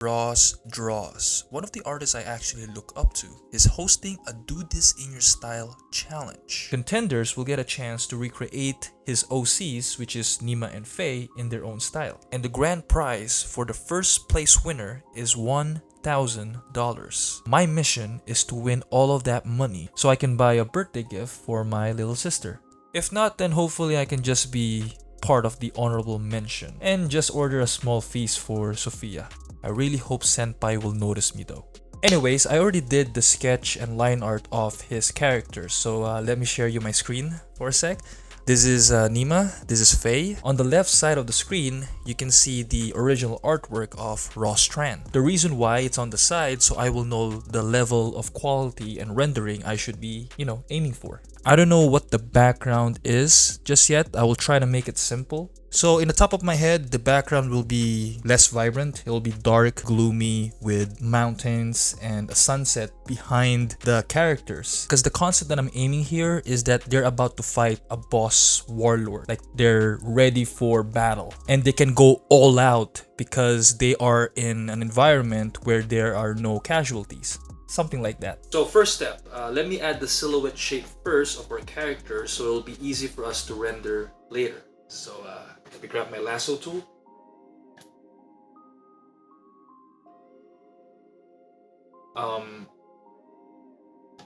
Rossdraws, one of the artists I actually look up to, is hosting a Do This in Your Style challenge. Contenders will get a chance to recreate his OCs, which is NIMA and FAYE, in their own style. And the grand prize for the first place winner is $1,000. My mission is to win all of that money so I can buy a birthday gift for my little sister. If not, then hopefully I can just be part of the honorable mention and just order a small feast for Sophia. I really hope Senpai will notice me though. Anyways, I already did the sketch and line art of his characters, so let me share you my screen for a sec. This is NIMA, this is FAYE. On the left side of the screen, you can see the original artwork of Rossdraws. The reason why it's on the side, so I will know the level of quality and rendering I should be, aiming for. I don't know what the background is just yet. I will try to make it simple. So in the top of my head, the background will be less vibrant. It will be dark, gloomy, with mountains and a sunset behind the characters. Because the concept that I'm aiming here is that they're about to fight a boss warlord. Like they're ready for battle. And they can go all out because they are in an environment where there are no casualties. Something like that. So first step, let me add the silhouette shape first of our character so it'll be easy for us to render later. So let me grab my lasso tool.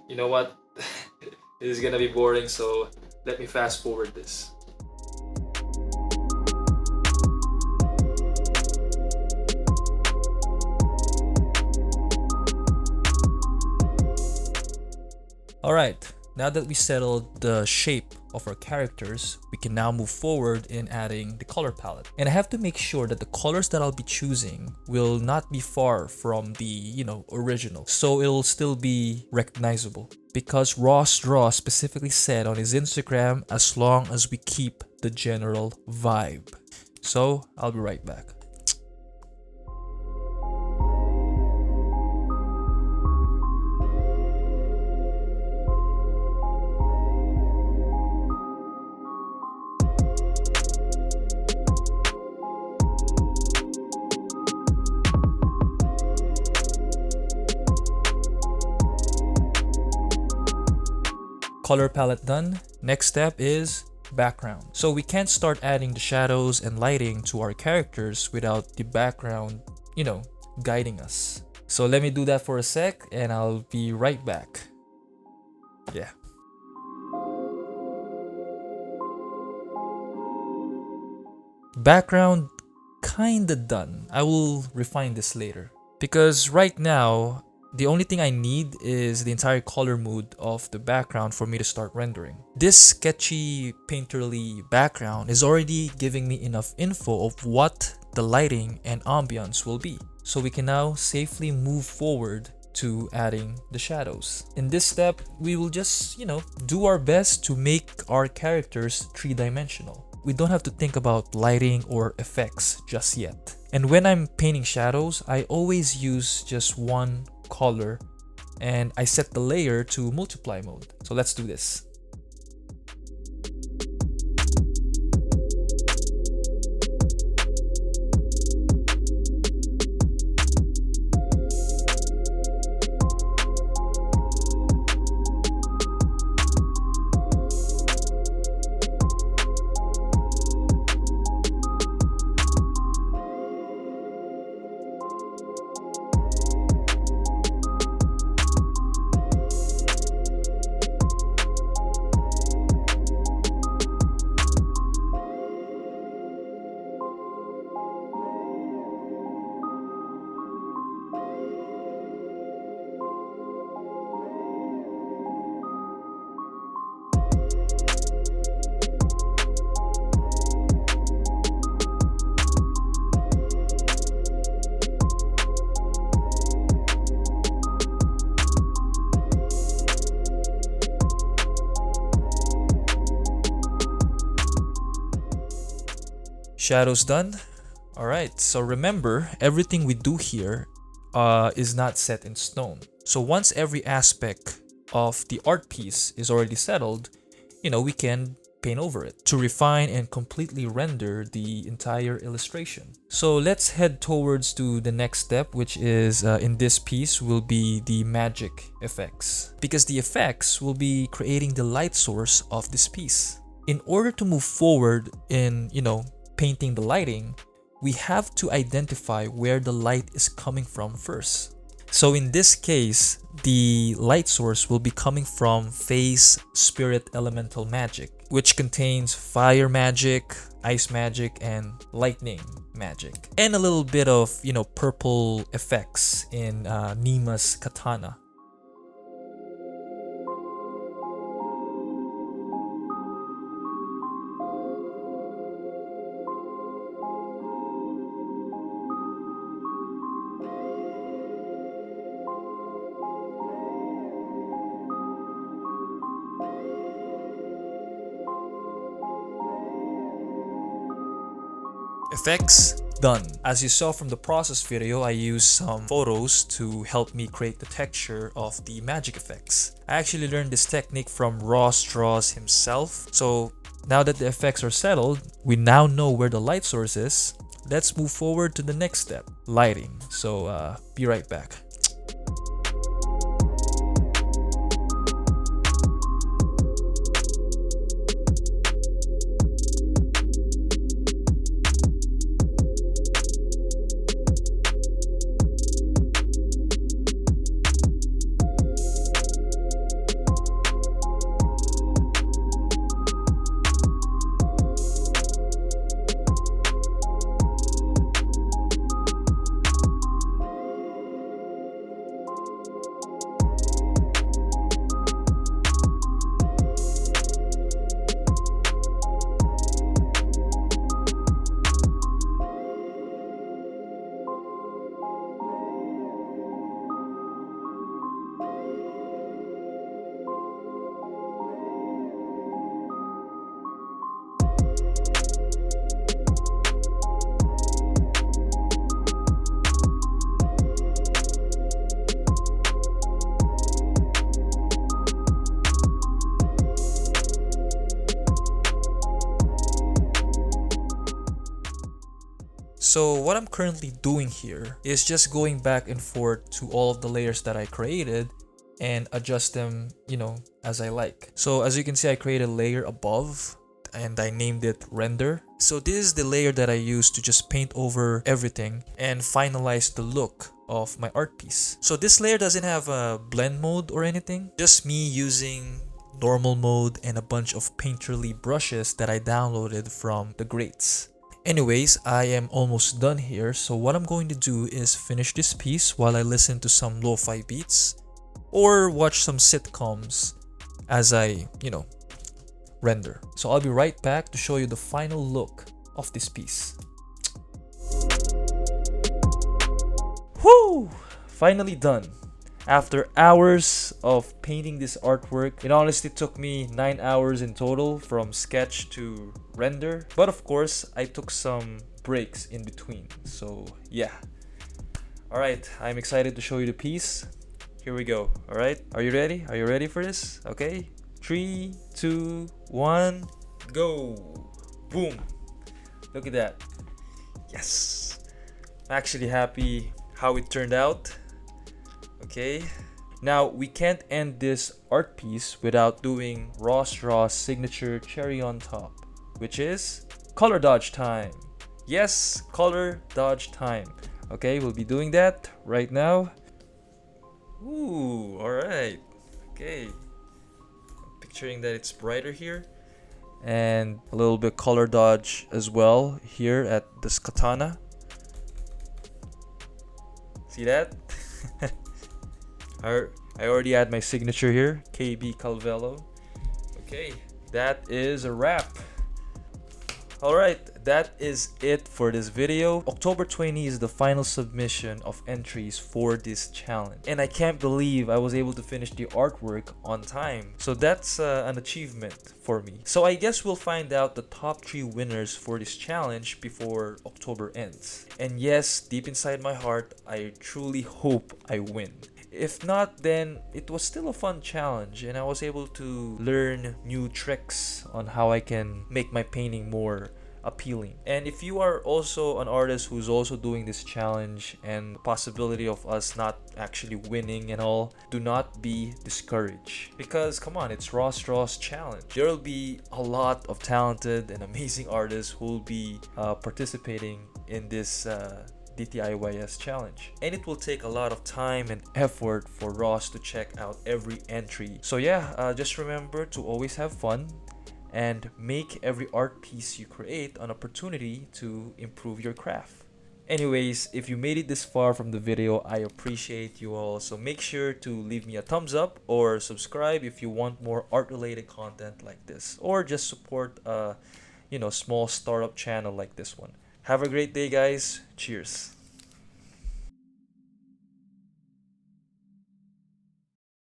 You know what? This is gonna be boring, so let me fast forward this. Alright, now that we settled the shape of our characters, we can now move forward in adding the color palette. And I have to make sure that the colors that I'll be choosing will not be far from the, original. So it'll still be recognizable. Because Rossdraws specifically said on his Instagram, as long as we keep the general vibe. So I'll be right back. Color palette done. Next step is background. So we can't start adding the shadows and lighting to our characters without the background, guiding us. So let me do that for a sec and I'll be right back. Yeah. Background kinda done. I will refine this later. Because right now, the only thing I need is the entire color mood of the background for me to start rendering. This sketchy, painterly background is already giving me enough info of what the lighting and ambience will be. So we can now safely move forward to adding the shadows. In this step, we will just, do our best to make our characters three-dimensional. We don't have to think about lighting or effects just yet. And when I'm painting shadows, I always use just one color and I set the layer to multiply mode. So let's do this. Shadows done. Alright, so remember, everything we do here is not set in stone. So once every aspect of the art piece is already settled, we can paint over it to refine and completely render the entire illustration. So let's head towards to the next step, which is in this piece will be the magic effects, because the effects will be creating the light source of this piece. In order to move forward in, painting the lighting, we have to identify where the light is coming from first. So in this case, the light source will be coming from FAYE's Spirit Elemental Magic, which contains fire magic, ice magic, and lightning magic. And a little bit of, purple effects in NIMA's katana. Effects done. As you saw from the process video, I used some photos to help me create the texture of the magic effects. I actually learned this technique from Rossdraws himself. So now that the effects are settled, we now know where the light source is. Let's move forward to the next step, lighting. So be right back. So what I'm currently doing here is just going back and forth to all of the layers that I created and adjust them, as I like. So as you can see, I created a layer above and I named it render. So this is the layer that I use to just paint over everything and finalize the look of my art piece. So this layer doesn't have a blend mode or anything, just me using normal mode and a bunch of painterly brushes that I downloaded from the greats. Anyways, I am almost done here, so what I'm going to do is finish this piece while I listen to some lo-fi beats or watch some sitcoms as I, render. So I'll be right back to show you the final look of this piece. Whoo! Finally done. After hours of painting this artwork, it honestly took me 9 hours in total from sketch to render. But of course, I took some breaks in between. So yeah. Alright, I'm excited to show you the piece. Here we go. Alright, are you ready? Are you ready for this? Okay. 3, 2, 1, go. Boom. Look at that. Yes. I'm actually happy how it turned out. Okay, now we can't end this art piece without doing Rossdraws' signature cherry on top, which is color dodge time. Yes, color dodge time. Okay, we'll be doing that right now. Ooh, alright. Okay, I'm picturing that it's brighter here. And a little bit color dodge as well here at this katana. See that? I already had my signature here, KB Calvello. Okay, that is a wrap. Alright, that is it for this video. October 20 is the final submission of entries for this challenge. And I can't believe I was able to finish the artwork on time. So that's an achievement for me. So I guess we'll find out the top 3 winners for this challenge before October ends. And yes, deep inside my heart, I truly hope I win. If not, then it was still a fun challenge, and I was able to learn new tricks on how I can make my painting more appealing. And if you are also an artist who's also doing this challenge and the possibility of us not actually winning and all, do not be discouraged, because come on, it's Rossdraws challenge. There will be a lot of talented and amazing artists who will be participating in this DTIYS challenge, and it will take a lot of time and effort for Ross to check out every entry. So yeah, just remember to always have fun and make every art piece you create an opportunity to improve your craft. Anyways, if you made it this far from the video, I appreciate you all. So make sure to leave me a thumbs up or subscribe if you want more art related content like this, or just support a small startup channel like this one. Have a great day, guys. Cheers.